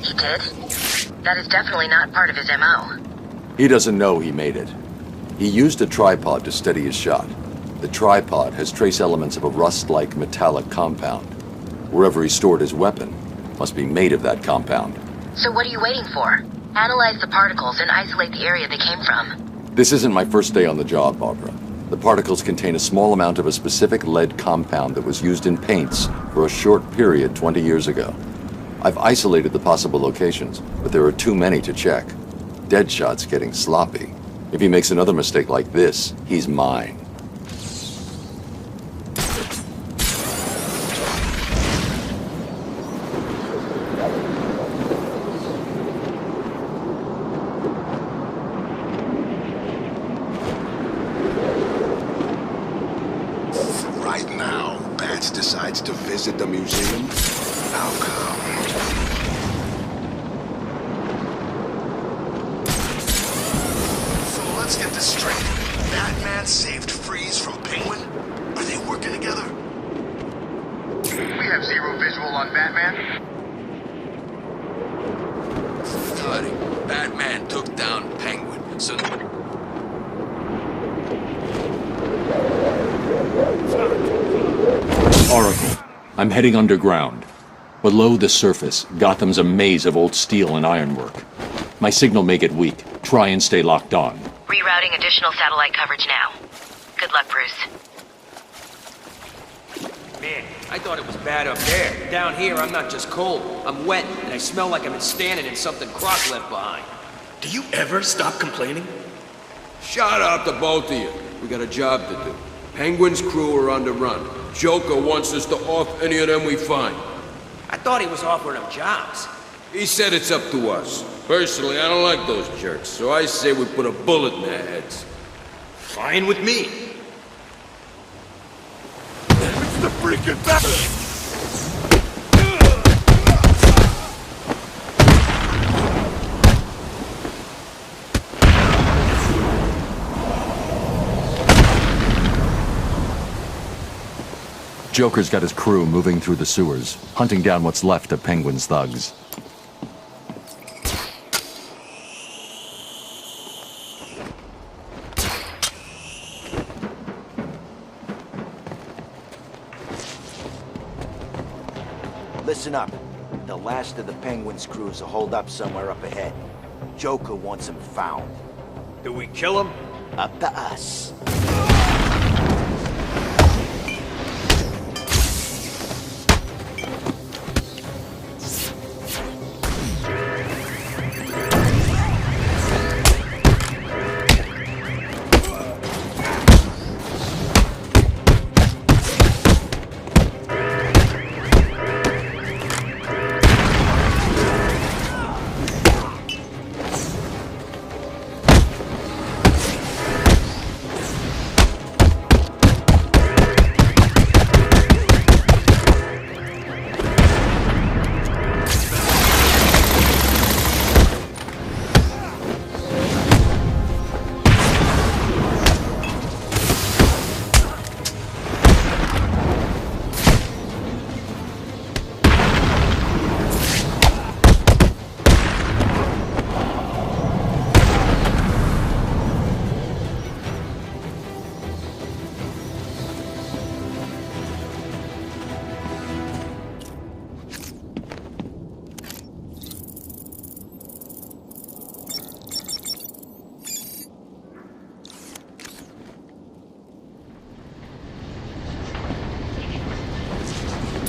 He did? That is definitely not part of his MO. He doesn't know he made it. He used a tripod to steady his shot. The tripod has trace elements of a rust-like metallic compound. Wherever he stored his weapon must be made of that compound. So what are you waiting for? Analyze the particles and isolate the area they came from. This isn't my first day on the job, Barbara. The particles contain a small amount of a specific lead compound that was used in paints for a short period 20 years ago. I've isolated the possible locations, but there are too many to check. Deadshot's getting sloppy. If he makes another mistake like this, he's mine. Right now, Bats decides to visit the museum. I'll come. So let's get this straight. Batman saved Freeze from Penguin? Are they working together? We have zero visual on Batman. Buddy, Batman took down Penguin, so... Oracle, I'm heading underground. Below the surface, Gotham's a maze of old steel and ironwork. My signal may get weak. Try and stay locked on. Rerouting additional satellite coverage now. Good luck, Bruce. Man, I thought it was bad up there. Down here, I'm not just cold. I'm wet, and I smell like I've been standing in something Croc left behind. Do you ever stop complaining? Shut up, the both of you. We got a job to do. Penguin's crew are on the run. Joker wants us to off any of them we find. I thought he was offering them jobs. He said it's up to us. Personally, I don't like those jerks, so I say we put a bullet in their heads. Fine with me. It's the freaking bat! Joker's got his crew moving through the sewers, hunting down what's left of Penguin's thugs. Listen up. The last of the Penguin's crews will hold up somewhere up ahead. Joker wants him found. Do we kill him? Up to us.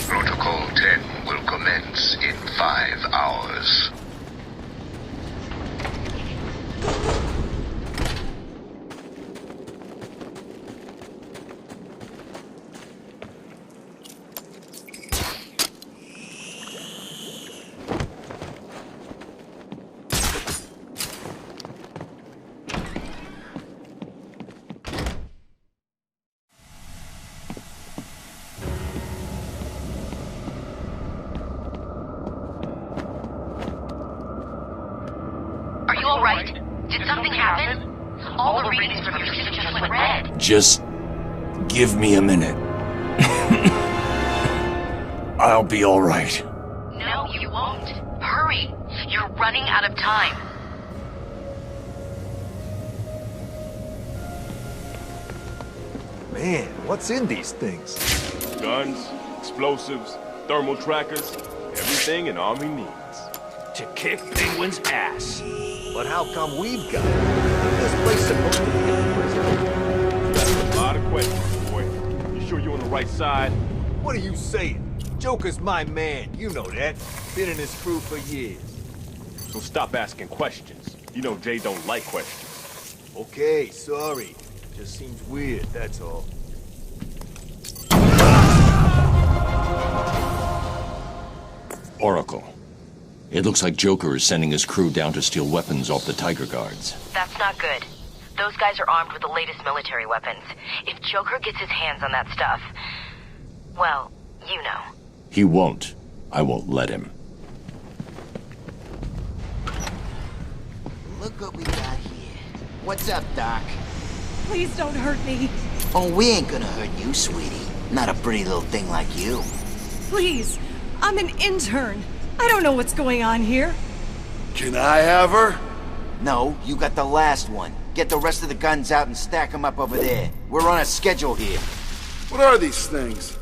Protocol 10 will commence in 5 hours. All right. Did something happen? All the readings from your system just went red. Just give me a minute. I'll be all right. No, you won't. Hurry. Hurry! You're running out of time. Man, what's in these things? Guns, explosives, thermal trackers, everything an army needs. To kick Penguin's ass. But how come we've got it? Isn't this place supposed to be a prison? That's a lot of questions, boy. You sure you're on the right side? What are you saying? Joker's my man, you know that. Been in his crew for years. So stop asking questions. You know Jay don't like questions. Okay, sorry. Just seems weird, that's all. Oracle. It looks like Joker is sending his crew down to steal weapons off the Tiger Guards. That's not good. Those guys are armed with the latest military weapons. If Joker gets his hands on that stuff, well, you know. He won't. I won't let him. Look what we got here. What's up, Doc? Please don't hurt me. Oh, we ain't gonna hurt you, sweetie. Not a pretty little thing like you. Please. I'm an intern. I don't know what's going on here. Can I have her? No, you got the last one. Get the rest of the guns out and stack them up over there. We're on a schedule here. What are these things?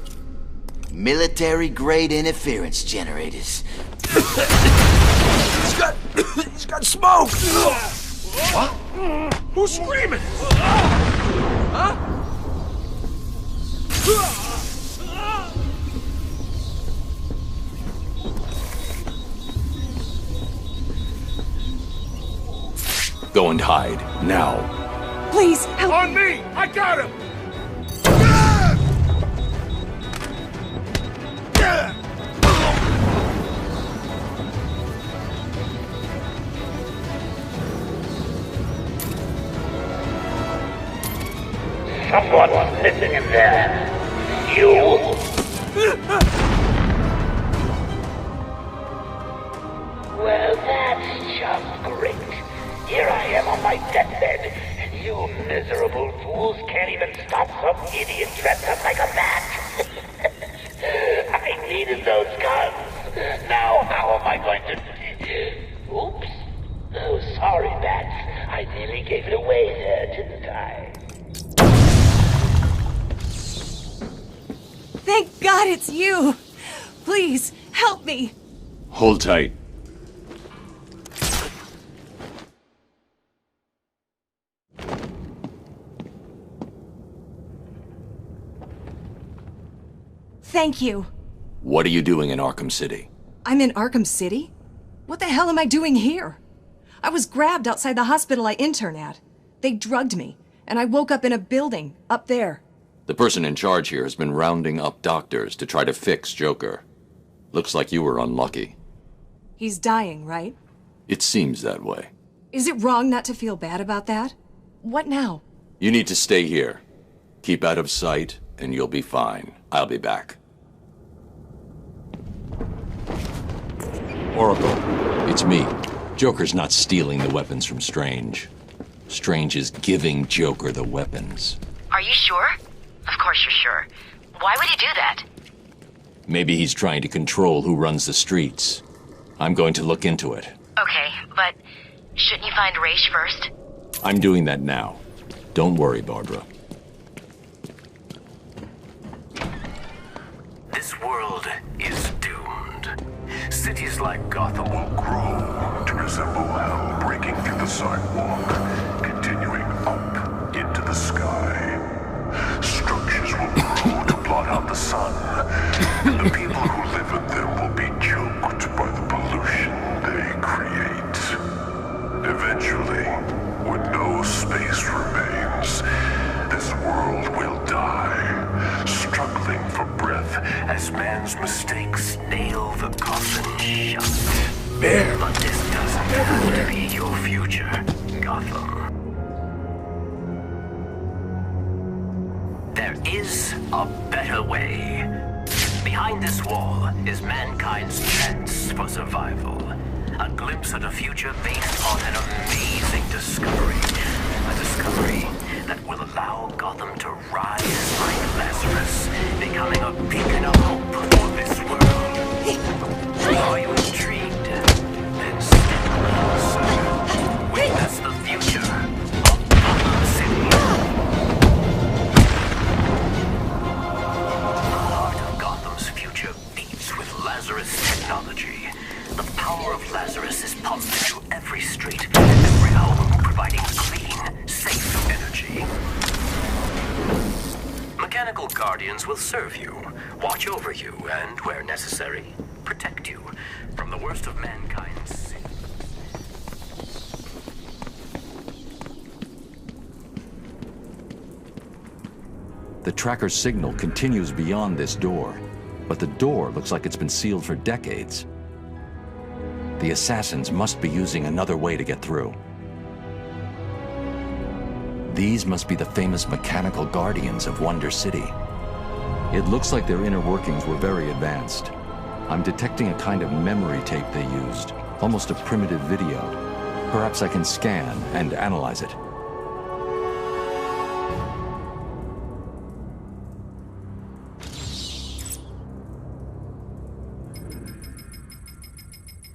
Military-grade interference generators. He's got smoke! What? Who's screaming? Huh? Go and hide, now. Please, help On me! I got him! Someone's missing in there. You? Well, that's just great. Here I am on my deathbed, and you miserable fools can't even stop some idiot dressed up like a bat. I needed those guns. Now how am I going to... Oops. Oh, sorry, bats. I nearly gave it away there, didn't I? Thank God it's you. Please, help me. Hold tight. Thank you. What are you doing in Arkham City? I'm in Arkham City? What the hell am I doing here? I was grabbed outside the hospital I intern at. They drugged me, and I woke up in a building up there. The person in charge here has been rounding up doctors to try to fix Joker. Looks like you were unlucky. He's dying, right? It seems that way. Is it wrong not to feel bad about that? What now? You need to stay here. Keep out of sight, and you'll be fine. I'll be back. Oracle, it's me. Joker's not stealing the weapons from Strange. Strange is giving Joker the weapons. Are you sure? Of course you're sure. Why would he do that? Maybe he's trying to control who runs the streets. I'm going to look into it. Okay, but shouldn't you find Raish first? I'm doing that now. Don't worry, Barbara. This world is doomed. Cities like Gotham will grow to resemble hell breaking through the sidewalk, continuing up into the sky. Structures will grow to blot out the sun, and the people who live in them will be choked by the pollution they create. Eventually, when no space remains, this world will die, struggling for breath as man's mistakes nail the coffin shut. Bear! But this doesn't have to be your future, Gotham. There is a better way. Behind this wall is mankind's chance for survival. A glimpse at a future based on an amazing discovery. A discovery that will allow Gotham to rise like Lazarus, becoming a beacon of hope for this world. Are you intrigued? power of Lazarus is pumped into every street, every home, providing clean, safe energy. Mechanical guardians will serve you, watch over you, and, where necessary, protect you from the worst of mankind's sins. The tracker's signal continues beyond this door, but the door looks like it's been sealed for decades. The assassins must be using another way to get through. These must be the famous mechanical guardians of Wonder City. It looks like their inner workings were very advanced. I'm detecting a kind of memory tape they used, almost a primitive video. Perhaps I can scan and analyze it.